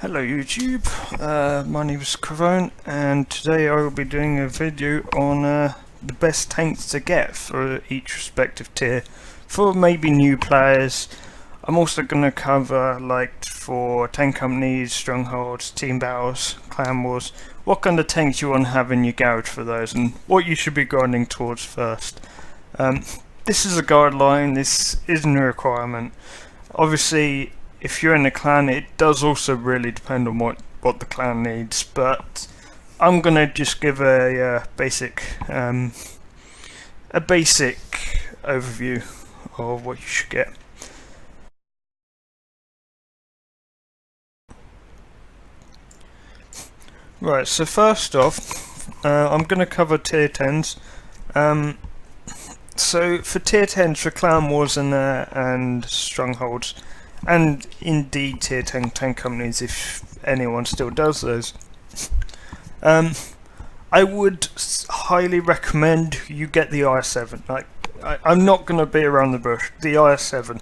Hello YouTube, my name is Cravone and today I will be doing a video on the best tanks to get for each respective tier for maybe new players. I'm also going to cover like for tank companies, strongholds, team battles, clan wars, what kind of tanks you want to have in your garage for those and what you should be grinding towards first. This is a guideline, this isn't a requirement. Obviously if you're in a clan, it does also really depend on what the clan needs, but I'm gonna just give a basic overview of what you should get. Right, so first off, I'm gonna cover tier 10s. So for tier 10s for clan wars and strongholds, and indeed tier 10 tank companies if anyone still does those, I would highly recommend you get the IS-7. Like, I'm not going to be around the bush, the IS-7,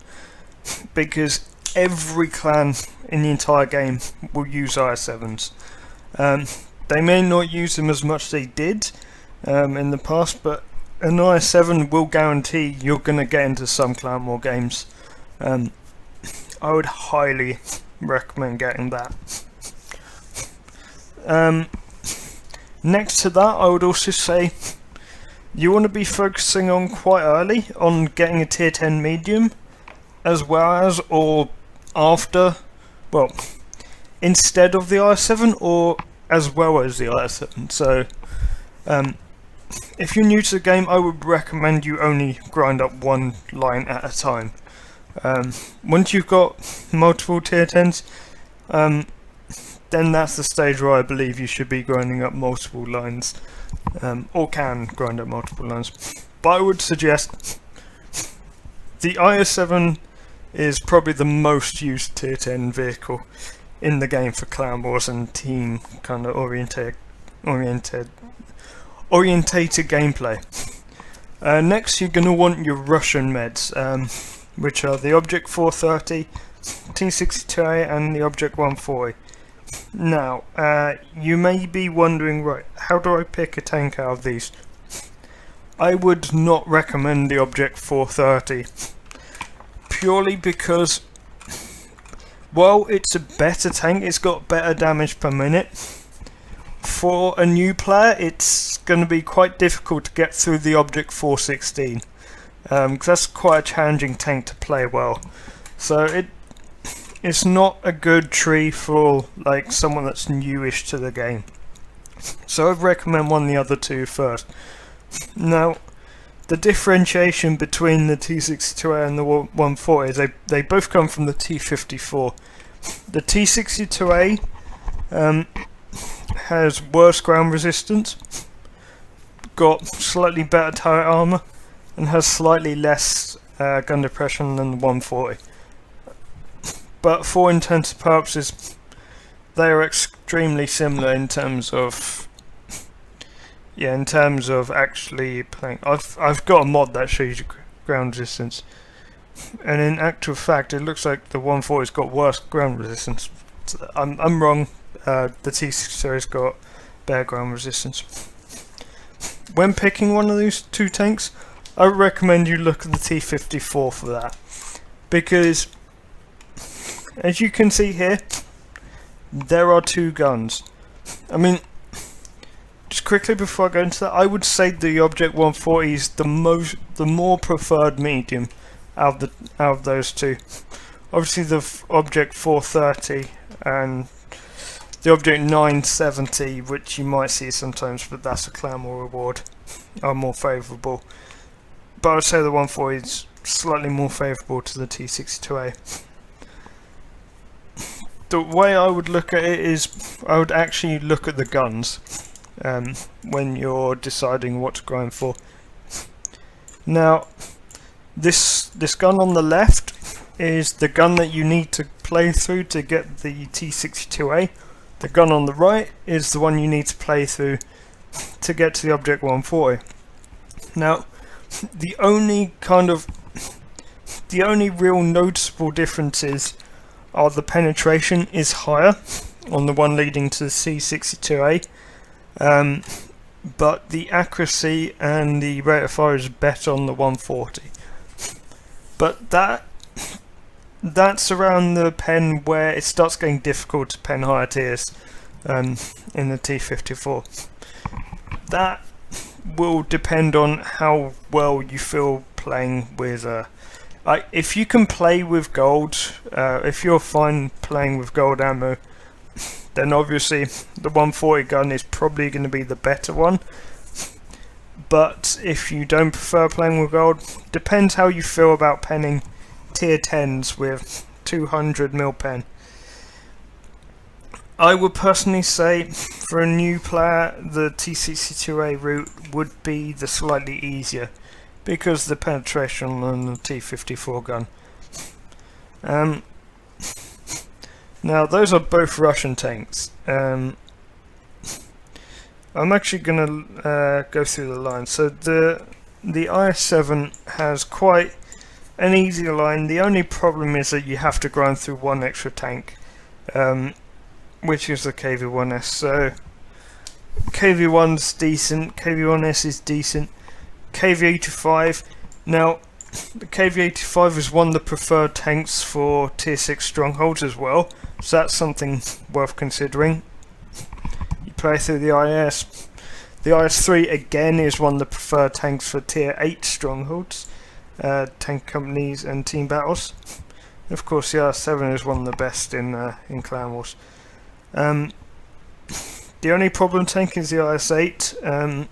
because every clan in the entire game will use IS-7s. They may not use them as much as they did in the past, but an IS-7 will guarantee you're going to get into some clan war games. I would highly recommend getting that. Next to that, I would also say you want to be focusing on quite early on getting a tier 10 medium, as well as or after, well, instead of the IS-7 or as well as the IS-7. So if you're new to the game, I would recommend you only grind up one line at a time. Once you've got multiple tier 10s, then that's the stage where I believe you should be grinding up multiple lines, or can grind up multiple lines. But I would suggest the IS-7 is probably the most used tier 10 vehicle in the game for clan wars and team kind of orientated gameplay. Next, you're going to want your Russian meds, which are the Object 430, T62A and the Object 140. Now, you may be wondering, right, how do I pick a tank out of these? I would not recommend the Object 430, purely because, while it's a better tank, it's got better damage per minute. For a new player, it's going to be quite difficult to get through the Object 416. Because that's quite a challenging tank to play well, so it's not a good tree for like someone that's newish to the game. So I'd recommend one of the other two first. Now, the differentiation between the T62A and the 140 is they both come from the T54. The T62A has worse ground resistance, got slightly better turret armor, and has slightly less gun depression than the 140. But for all intents and purposes, they are extremely similar in terms of actually playing. I've got a mod that shows you ground resistance, and in actual fact, it looks like the 140's got worse ground resistance. I'm wrong. The T-Series got better ground resistance. When picking one of these two tanks, I would recommend you look at the T54 for that, because as you can see here, there are two guns. I mean, just quickly before I go into that, I would say the Object 140 is the more preferred medium out of those two. Obviously, the Object 430 and the Object 970, which you might see sometimes, but that's a clan war reward, are more favourable. But I would say the 140 is slightly more favourable to the T62A. The way I would look at it is, I would actually look at the guns when you're deciding what to grind for. Now, this gun on the left is the gun that you need to play through to get the T62A. The gun on the right is the one you need to play through to get to the Object 140. Now, the only real noticeable differences are the penetration is higher on the one leading to the C62A, but the accuracy and the rate of fire is better on the 140. But that's around the pen where it starts getting difficult to pen higher tiers in the T54. That will depend on how well you feel playing with if you can play with gold, if you're fine playing with gold ammo, then obviously the 140 gun is probably going to be the better one. But if you don't prefer playing with gold, depends how you feel about penning tier 10s with 200mm pen. I would personally say for a new player the T62A route would be the slightly easier because the penetration on the T54 gun. Now those are both Russian tanks. I'm actually going to go through the line. So the IS-7 has quite an easy line. The only problem is that you have to grind through one extra tank, which is the KV-1S. So KV-1's decent, KV-1S is decent. KV-85, now the KV-85 is one of the preferred tanks for tier 6 strongholds as well, so that's something worth considering. You play through the IS. The IS-3 again is one of the preferred tanks for tier 8 strongholds, tank companies and team battles. Of course the IS-7 is one of the best in Clan Wars. The only problem tank is the IS-8,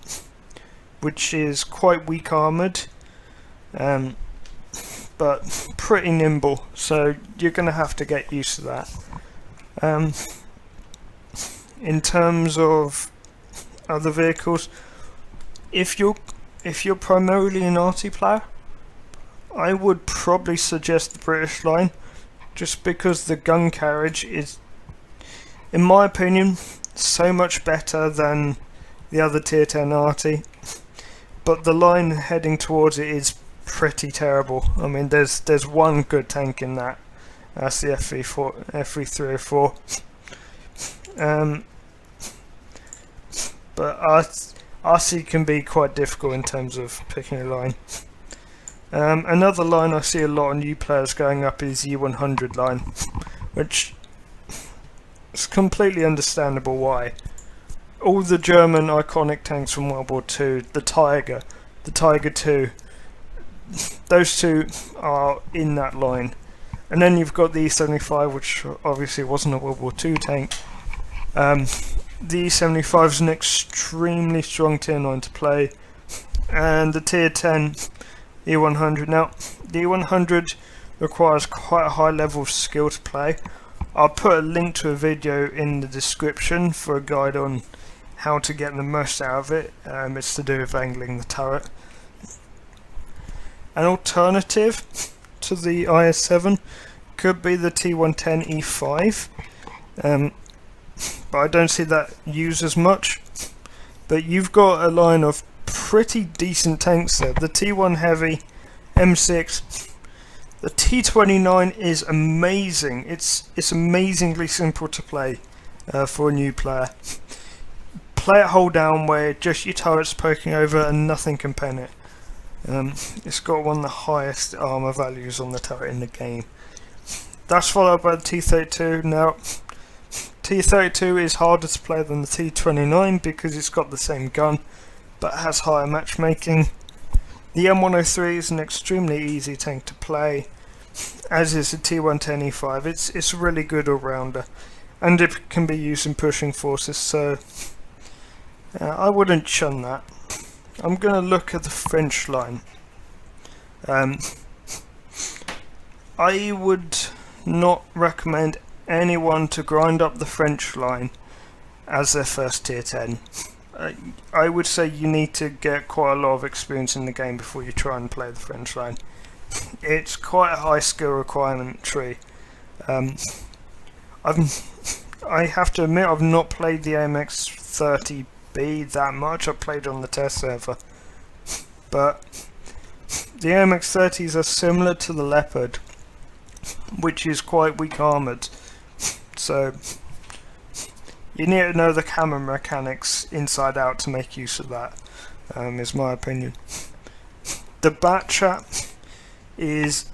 which is quite weak armoured, but pretty nimble, so you're going to have to get used to that. In terms of other vehicles, if you're primarily an arty player, I would probably suggest the British line, just because the gun carriage is, in my opinion, so much better than the other tier 10 arty, but the line heading towards it is pretty terrible. I mean, there's one good tank in that. That's the FV304. But RC can be quite difficult in terms of picking a line. Another line I see a lot of new players going up is U100 line, which is completely understandable why. All the German iconic tanks from World War II, the Tiger II, those two are in that line. And then you've got the E75, which obviously wasn't a World War II tank. The E75 is an extremely strong tier 9 to play. And the tier 10 E100. Now, the E100 requires quite a high level of skill to play. I'll put a link to a video in the description for a guide on how to get the most out of it. It's to do with angling the turret. An alternative to the IS-7 could be the T110E5, but I don't see that used as much. But you've got a line of pretty decent tanks there. The T1 Heavy, M6, the T29 is amazing. It's amazingly simple to play for a new player. Play it hold down where just your turret's poking over and nothing can pen it. It's got one of the highest armor values on the turret in the game. That's followed by the T32. Now, T32 is harder to play than the T29 because it's got the same gun but has higher matchmaking. The M103 is an extremely easy tank to play, as is the T110E5. It's a really good all-rounder, and it can be used in pushing forces, so I wouldn't shun that. I'm going to look at the French line. I would not recommend anyone to grind up the French line as their first tier 10. I would say you need to get quite a lot of experience in the game before you try and play the French line. It's quite a high skill requirement tree. I have to admit I've not played the AMX-30B that much. I played on the test server, but the AMX-30s are similar to the Leopard, which is quite weak armoured, so You need to know the camera mechanics inside out to make use of that, is my opinion. The Batchat is...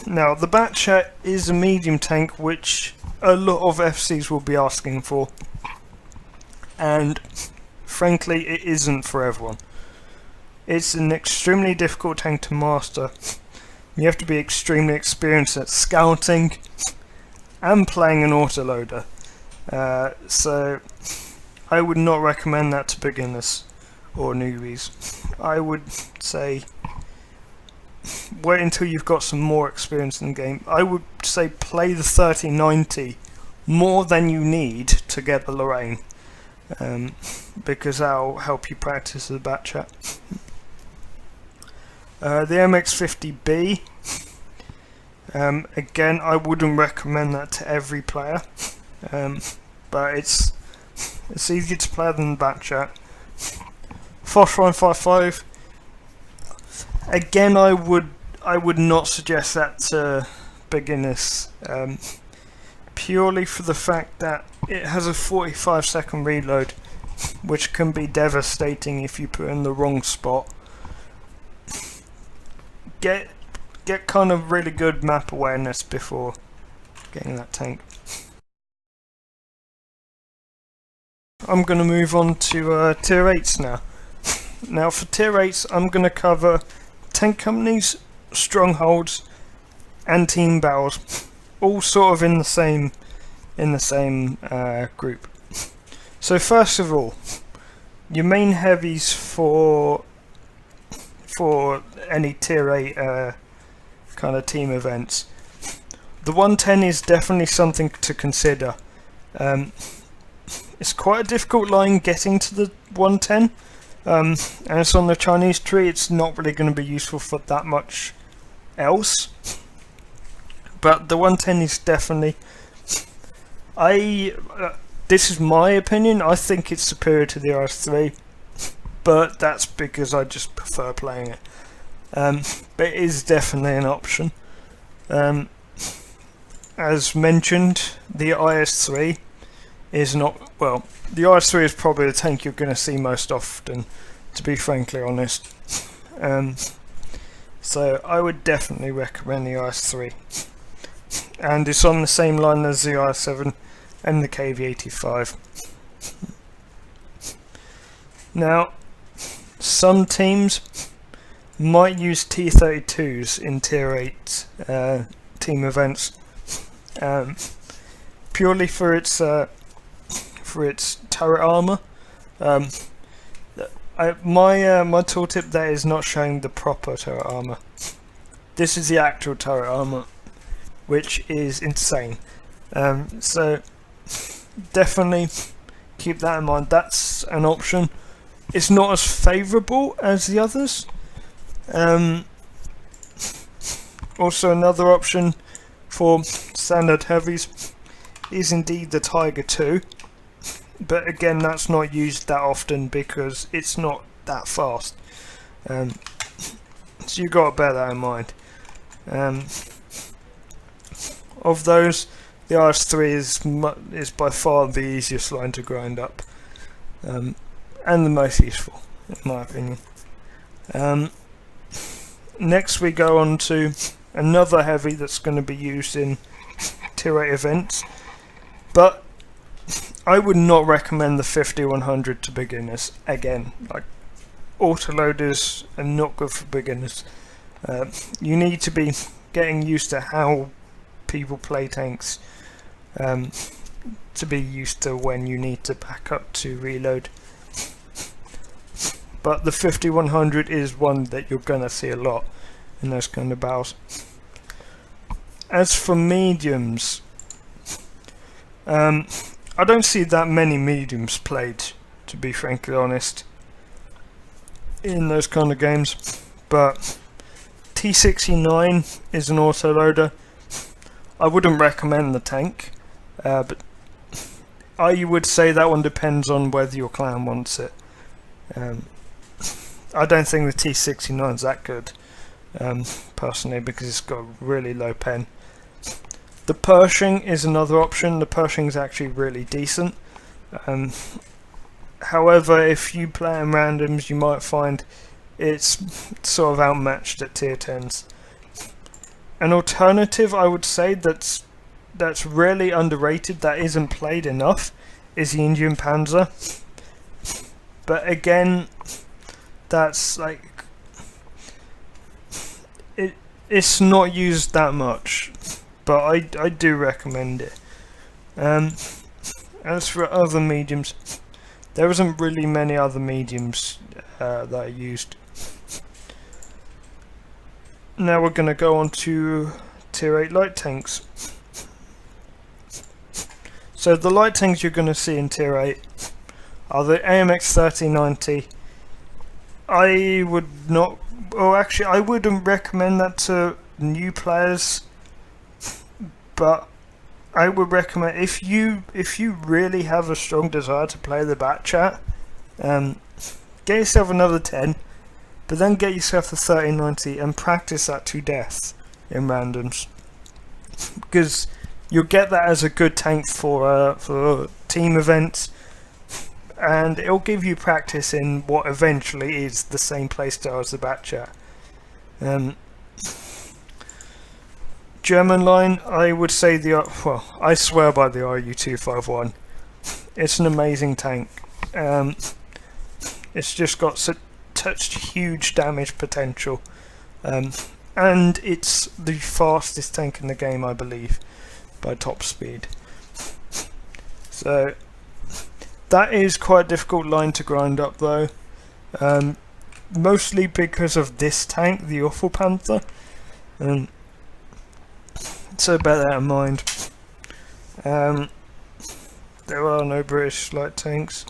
Now, the Batchat is a medium tank which a lot of FCs will be asking for. And frankly, it isn't for everyone. It's an extremely difficult tank to master. You have to be extremely experienced at scouting and playing an autoloader. So I would not recommend that to beginners or newbies. I would say wait until you've got some more experience in the game. I would say play the 3090 more than you need to get the Lorraine, because that'll help you practice the Batchat. The MX-50B, again, I wouldn't recommend that to every player, but it's easier to play than the Batchat. Foch 155, again, I would not suggest that to beginners, purely for the fact that it has a 45-second reload, which can be devastating if you put in the wrong spot. Get kind of really good map awareness before getting that tank. I'm going to move on to tier 8s now. Now for tier 8s, I'm going to cover tank companies, strongholds, and team battles, all sort of in the same group. So first of all, your main heavies for any tier 8 kind of team events. The 110 is definitely something to consider. It's quite a difficult line getting to the 110, and it's on the Chinese tree. It's not really going to be useful for that much else, but the 110 is definitely... this is my opinion, I think it's superior to the RS3, but that's because I just prefer playing it. But it is definitely an option. As mentioned, the IS3 is not... Well, the IS3 is probably the tank you're going to see most often, to be frankly honest. So I would definitely recommend the IS3. And it's on the same line as the IS7 and the KV85. Now, some teams might use T32s in tier 8 team events, purely for its turret armor. My tooltip there is not showing the proper turret armor. This is the actual turret armor, which is insane. So definitely keep that in mind. That's an option. It's not as favourable as the others. Also, another option for standard heavies is indeed the Tiger 2, but again, that's not used that often because it's not that fast. So you've got to bear that in mind. Of those, the RS3 is by far the easiest line to grind up, and the most useful, in my opinion. Next we go on to another heavy that's going to be used in tier 8 events, but I would not recommend the 50-100 to beginners. Again, like, autoloaders are not good for beginners. You need to be getting used to how people play tanks, to be used to when you need to back up to reload. But the 50-100 is one that you're going to see a lot in those kind of battles. As for mediums, I don't see that many mediums played, to be frankly honest, in those kind of games. But T69 is an autoloader. I wouldn't recommend the tank, but I would say that one depends on whether your clan wants it. I don't think the T69 is that good, personally, because it's got a really low pen. The Pershing is another option. The Pershing is actually really decent, However, if you play in randoms, you might find it's sort of outmatched at tier 10s. An alternative, I would say, that's really underrated, that isn't played enough, is the Indian Panzer. But again, that's like, it's not used that much, but I do recommend it. As for other mediums, there isn't really many other mediums that are used. Now we're going to go on to tier 8 light tanks. So the light tanks you're going to see in tier 8 are the AMX 3090. I would not, well actually I wouldn't recommend that to new players, but I would recommend, if you really have a strong desire to play the bat chat, get yourself another 10, but then get yourself a 3090 and practice that to death in randoms, because you'll get that as a good tank for team events, and it'll give you practice in what eventually is the same playstyle as the bat chat. German line, I would say well, I swear by the RU251. It's an amazing tank. It's just got such huge damage potential, and it's the fastest tank in the game, I believe, by top speed. So that is quite a difficult line to grind up though, mostly because of this tank, the Awful Panther. So bear that in mind. There are no British light tanks.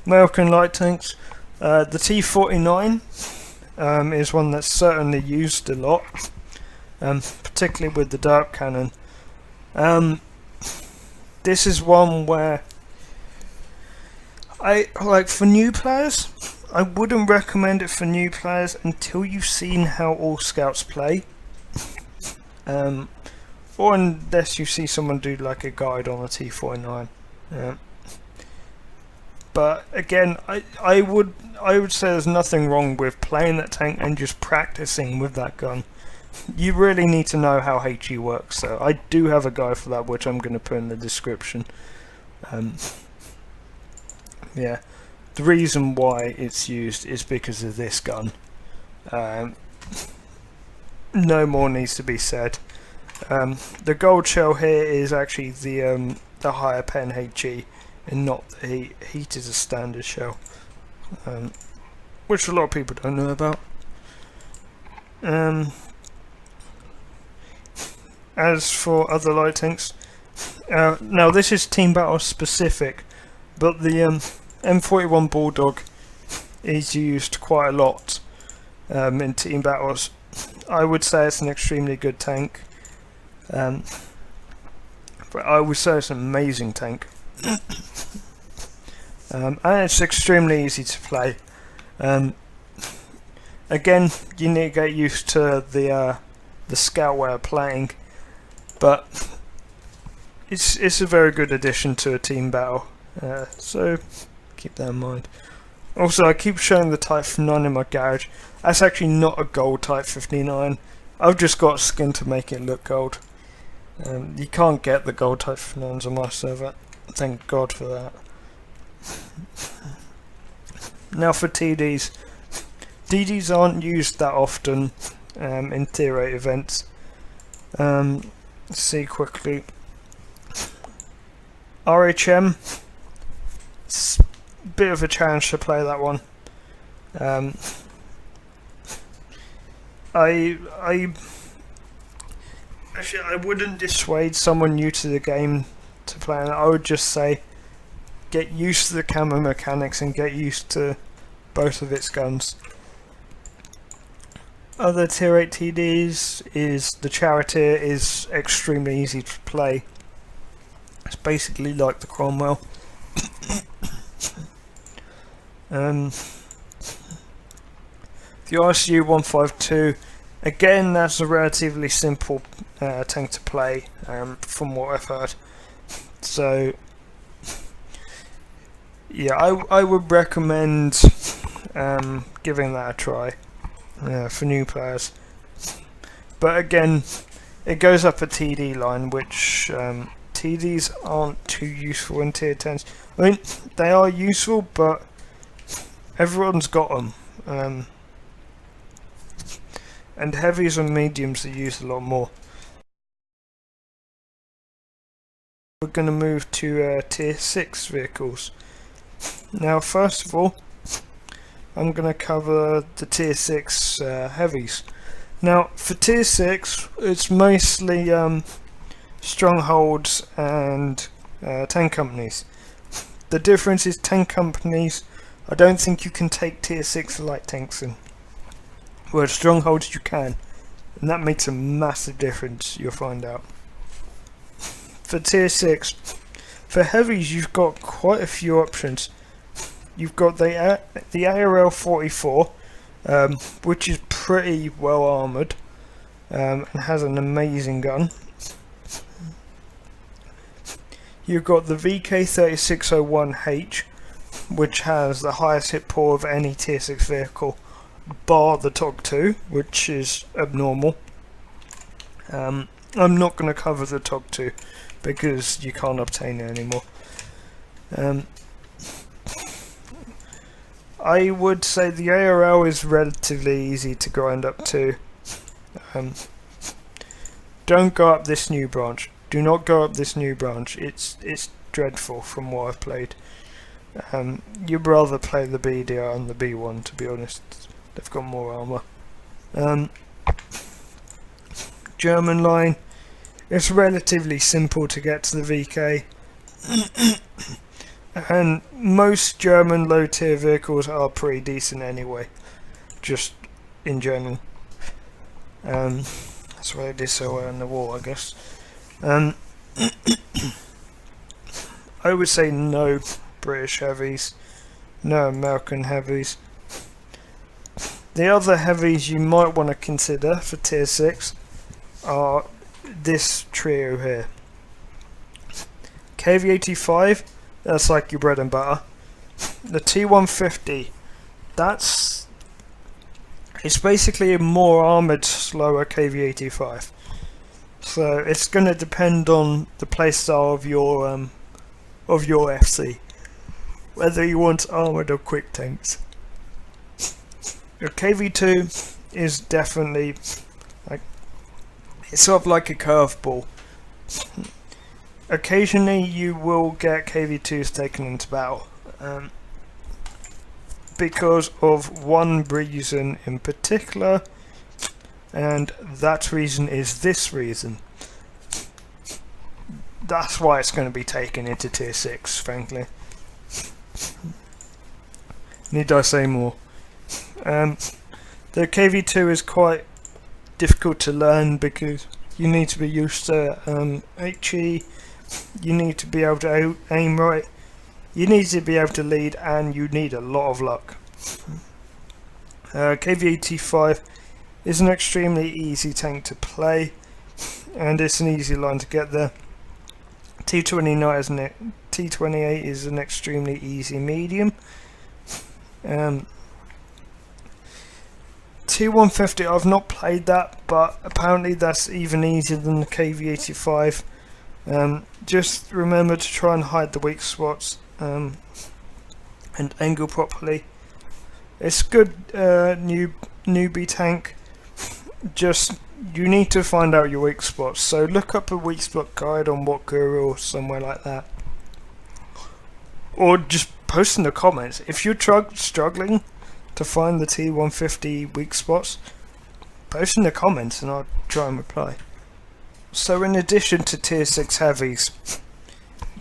American light tanks. The T49 is one that's certainly used a lot, particularly with the dart cannon. This is one where for new players, I wouldn't recommend it for new players until you've seen how all scouts play. Or unless you see someone do like a guide on a T49. But again, I would say there's nothing wrong with playing that tank and just practicing with that gun. You really need to know how HE works, so I do have a guide for that, which I'm going to put in the description. Yeah, the reason why it's used is because of this gun. No more needs to be said. The gold shell here is actually the higher pen HE, and not the heat. Heat is a standard shell, which a lot of people don't know about. As for other light tanks, now this is team battle specific, but the M41 Bulldog is used quite a lot in team battles. I would say it's an extremely good tank. But I would say it's an amazing tank. And it's extremely easy to play. Again, you need to get used to the scout way of playing, but it's a very good addition to a team battle. So keep that in mind. Also, I keep showing the Type 59 in my garage. That's actually not a gold Type 59. I've just got skin to make it look gold. You can't get the gold Type 59s on my server. Thank God for that. Now for TDs. TDs aren't used that often in tier 8 events. Let's see quickly. RHM. It's a bit of a challenge to play that one. Actually, I wouldn't dissuade someone new to the game to play it. I would just say get used to the camo mechanics and get used to both of its guns. Other tier 8 TDs is the Charioteer is extremely easy to play. It's basically like the Cromwell. The RCU 152, again, that's a relatively simple tank to play, from what I've heard. So yeah, I would recommend giving that a try for new players. But again, it goes up a TD line, which TDs aren't too useful in tier 10s. I mean, they are useful, but everyone's got them. And heavies and mediums are used a lot more. We're going to move to tier 6 vehicles. Now, first of all, I'm going to cover the tier 6 heavies. Now, for tier 6, it's mostly strongholds and tank companies. The difference is tank companies, I don't think you can take tier 6 light tanks in. Whereas strongholds you can. And that makes a massive difference, you'll find out. For tier 6, for heavies you've got quite a few options. You've got the ARL 44, which is pretty well armoured and has an amazing gun. You've got the VK3601H, which has the highest hit pool of any tier 6 vehicle, bar the TOG 2, which is abnormal. I'm not going to cover the TOG 2 because you can't obtain it anymore. I would say the ARL is relatively easy to grind up to. Don't go up this new branch. Do not go up this new branch. It's dreadful from what I've played. You'd rather play the BDR and the B1, to be honest. They've got more armour. German line. It's relatively simple to get to the VK. And most German low tier vehicles are pretty decent anyway. Just in general. That's why they did so well in the war, I guess. I would say no British heavies, no American heavies. The other heavies you might want to consider for tier 6 are this trio here. KV85, that's like your bread and butter. The T150, it's basically a more armoured, slower KV85. So it's going to depend on the playstyle of your FC, whether you want armoured or quick tanks. Your KV2 is definitely it's sort of like a curveball. Occasionally you will get KV2s taken into battle, because of one reason in particular, and that reason is this reason. That's why it's going to be taken into tier 6, frankly. Need I say more? The KV2 is quite difficult to learn because you need to be used to HE, you need to be able to aim right, you need to be able to lead, and you need a lot of luck. KV85 is an extremely easy tank to play, and it's an easy line to get there. T28 is an extremely easy medium. T150, I've not played that, but apparently that's even easier than the KV85. Just remember to try and hide the weak spots and angle properly. It's good newbie tank. Just you need to find out your weak spots. So look up a weak spot guide on What Guru or somewhere like that, or just post in the comments if you're struggling to find the T150 weak spots. Post in the comments and I'll try and reply. So in addition to tier 6 heavies,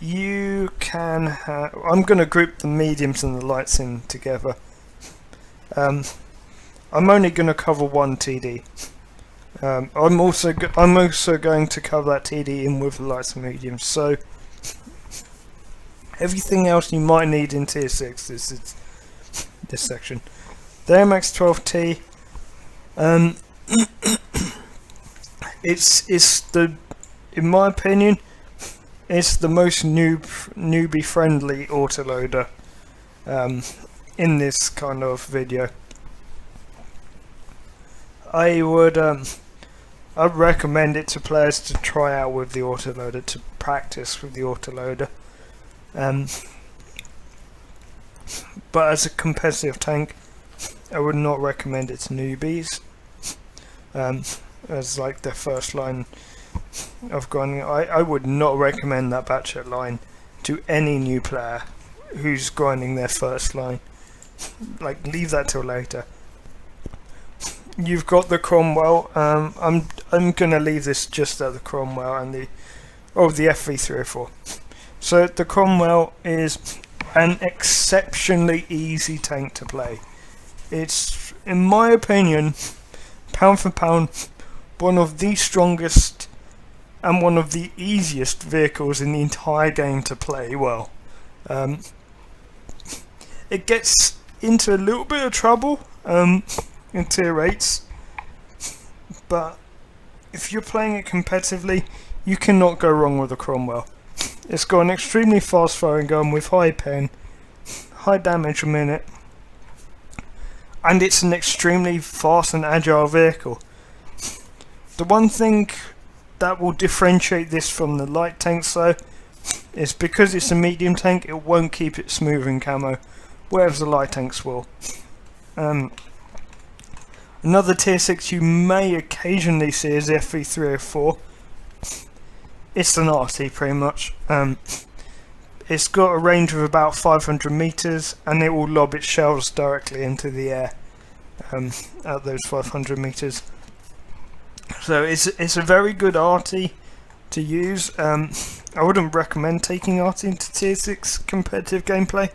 you can have, I'm going to group the mediums and the lights in together. I'm only going to cover one TD. I'm also going to cover that TD in with the lights and mediums. So everything else you might need in tier 6 is this section. The MX-12T, it's the, in my opinion, it's the most newbie friendly autoloader. in this kind of video. I'd recommend it to players to try out with the autoloader, to practice with the autoloader. But as a competitive tank, I would not recommend it to newbies. As like their first line of grinding. I would not recommend that batchet line to any new player who's grinding their first line. Like, leave that till later. You've got the Cromwell. I'm gonna leave this just at the Cromwell and the FV304. So the Cromwell is an exceptionally easy tank to play. It's, in my opinion, pound for pound, one of the strongest and one of the easiest vehicles in the entire game to play well. It gets into a little bit of trouble in tier 8s, but if you're playing it competitively, you cannot go wrong with a Cromwell. It's got an extremely fast firing gun with high pen, high damage a minute, and it's an extremely fast and agile vehicle. The one thing that will differentiate this from the light tanks though is because it's a medium tank, it won't keep it smooth in camo, whereas the light tanks will. Another tier 6 you may occasionally see is the FV304. It's an RT pretty much. It's got a range of about 500 meters and it will lob its shells directly into the air at those 500 meters. So it's a very good RT to use. I wouldn't recommend taking RT into tier 6 competitive gameplay,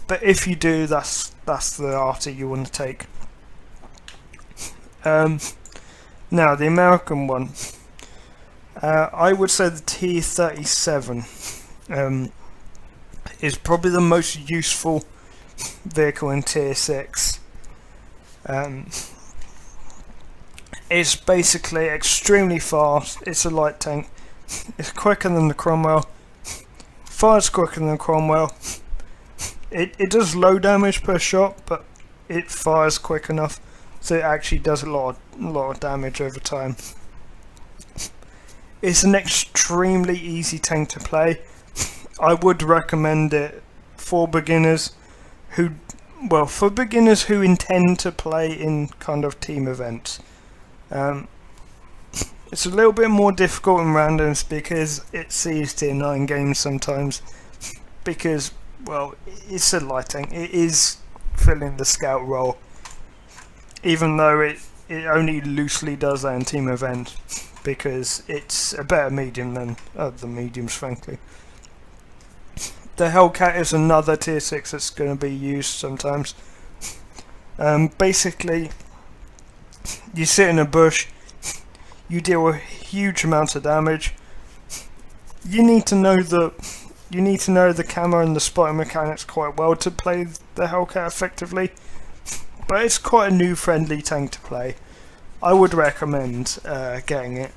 but if you do, that's the RT you want to take. Now the American one, I would say the T-37 is probably the most useful vehicle in tier 6. It's basically extremely fast. It's a light tank. It's quicker than the Cromwell. Fires quicker than the Cromwell. It does low damage per shot, but it fires quick enough so it actually does a lot of damage over time. It's an extremely easy tank to play. I would recommend it for beginners who intend to play in kind of team events. It's a little bit more difficult in randoms because it sees tier 9 games sometimes, because, well, it's a light tank. It is filling the scout role, even though it only loosely does that in team event, because it's a better medium than other mediums, frankly. The Hellcat is another tier 6 that's going to be used sometimes. Basically, you sit in a bush, you deal with huge amounts of damage. You need to know the camera and the spotting mechanics quite well to play the Hellcat effectively, but it's quite a new friendly tank to play. I would recommend getting it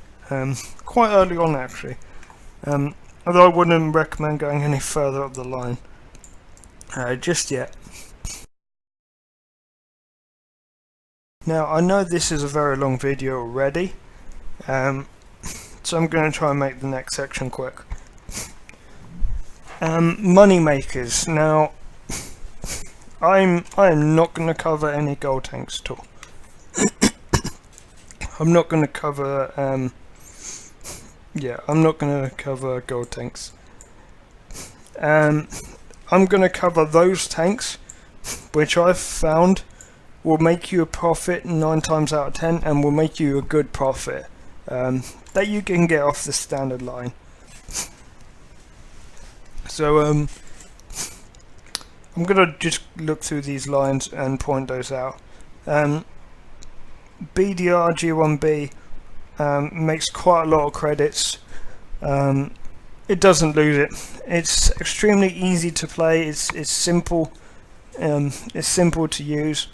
quite early on actually, although I wouldn't recommend going any further up the line just yet. Now I know this is a very long video already, so I'm going to try and make the next section quick. Money makers. Now I am not going to cover any gold tanks at all. I'm not going to cover I'm not going to cover gold tanks. I'm going to cover those tanks which I've found will make you a profit 9 times out of 10 and will make you a good profit that you can get off the standard line. So I'm gonna just look through these lines and point those out. BDR G1B makes quite a lot of credits. It doesn't lose it. It's extremely easy to play. It's simple. It's simple to use.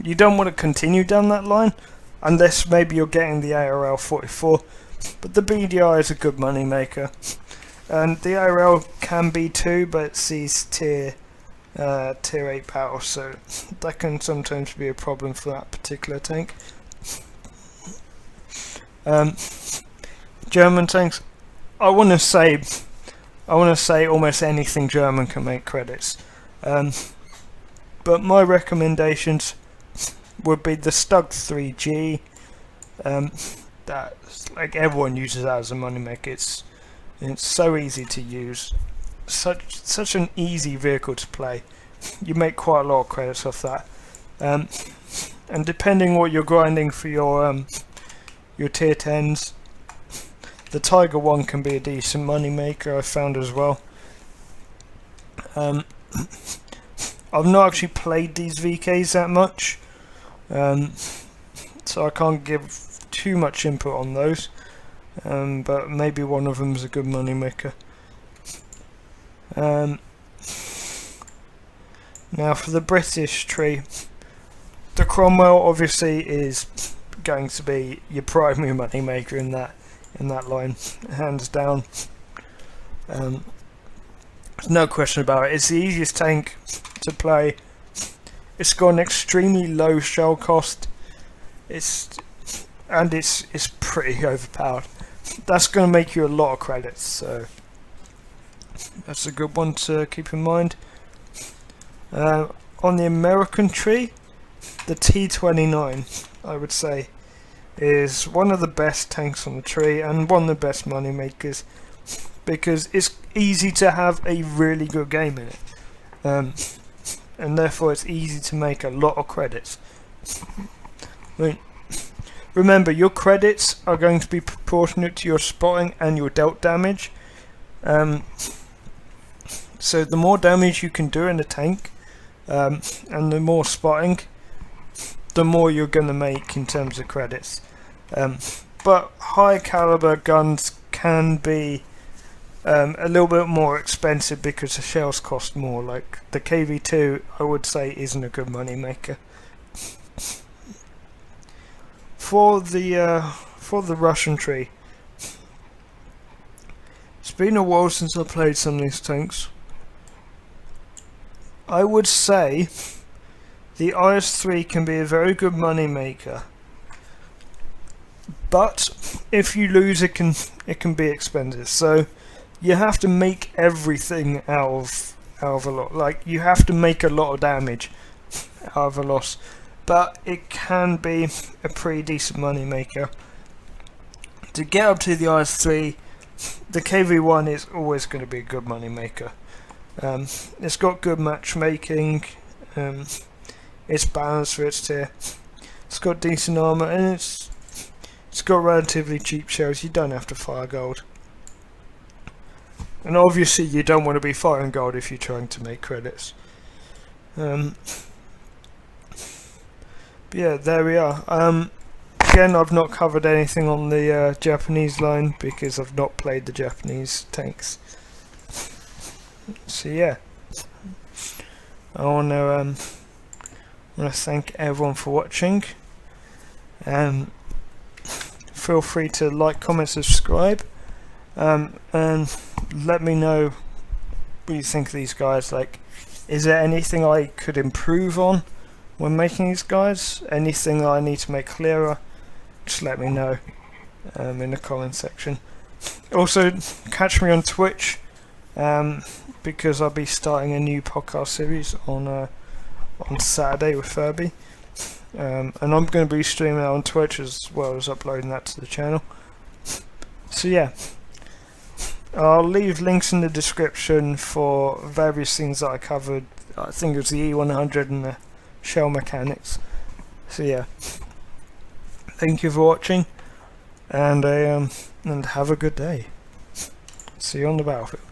You don't want to continue down that line unless maybe you're getting the ARL 44, but the BDR is a good money maker. And the ARL can be 2, but it sees tier 8 battle, so that can sometimes be a problem for that particular tank. German tanks, I want to say almost anything German can make credits, but my recommendations would be the Stug 3G. That, like, everyone uses that as a moneymaker. It's so easy to use, such an easy vehicle to play. You make quite a lot of credits off that, and depending what you're grinding for your tier 10s, the Tiger 1 can be a decent money maker, I found as well. I've not actually played these VKs that much, so I can't give too much input on those, but maybe one of them is a good money maker. Now for the British tree, the Cromwell obviously is going to be your primary money maker in that line, hands down. There's no question about it. It's the easiest tank to play. It's got an extremely low shell cost. It's pretty overpowered. That's going to make you a lot of credits, so that's a good one to keep in mind. On the American tree, the T29, I would say, is one of the best tanks on the tree and one of the best money makers, because it's easy to have a really good game in it, and therefore it's easy to make a lot of credits. Remember, your credits are going to be proportionate to your spotting and your dealt damage, so the more damage you can do in a tank, and the more spotting, the more you're going to make in terms of credits. But high caliber guns can be a little bit more expensive because the shells cost more. Like the KV2, I would say, isn't a good money maker. For the Russian tree, it's been a while since I played some of these tanks. I would say the IS-3 can be a very good money maker, but if you lose, it can be expensive. So you have to make everything out of a lot. Like, you have to make a lot of damage out of a loss, but it can be a pretty decent money maker. To get up to the IS-3, the KV1 is always going to be a good money maker. It's got good matchmaking. It's balanced for its tier. It's got decent armor, and it's got relatively cheap shells. You don't have to fire gold, and obviously you don't want to be firing gold if you're trying to make credits. But yeah, there we are. Again, I've not covered anything on the Japanese line because I've not played the Japanese tanks. So yeah, I want to thank everyone for watching, and feel free to like, comment, subscribe, and let me know what you think of these guys. Like, is there anything I could improve on when making these guys? Anything that I need to make clearer? Just let me know in the comment section. Also, catch me on Twitch, because I'll be starting a new podcast series on Saturday with Furby, and I'm going to be streaming that on Twitch as well as uploading that to the channel. So yeah, I'll leave links in the description for various things that I covered. I think it was the E100 and the shell mechanics. So yeah, thank you for watching, and have a good day. See you on the battlefield.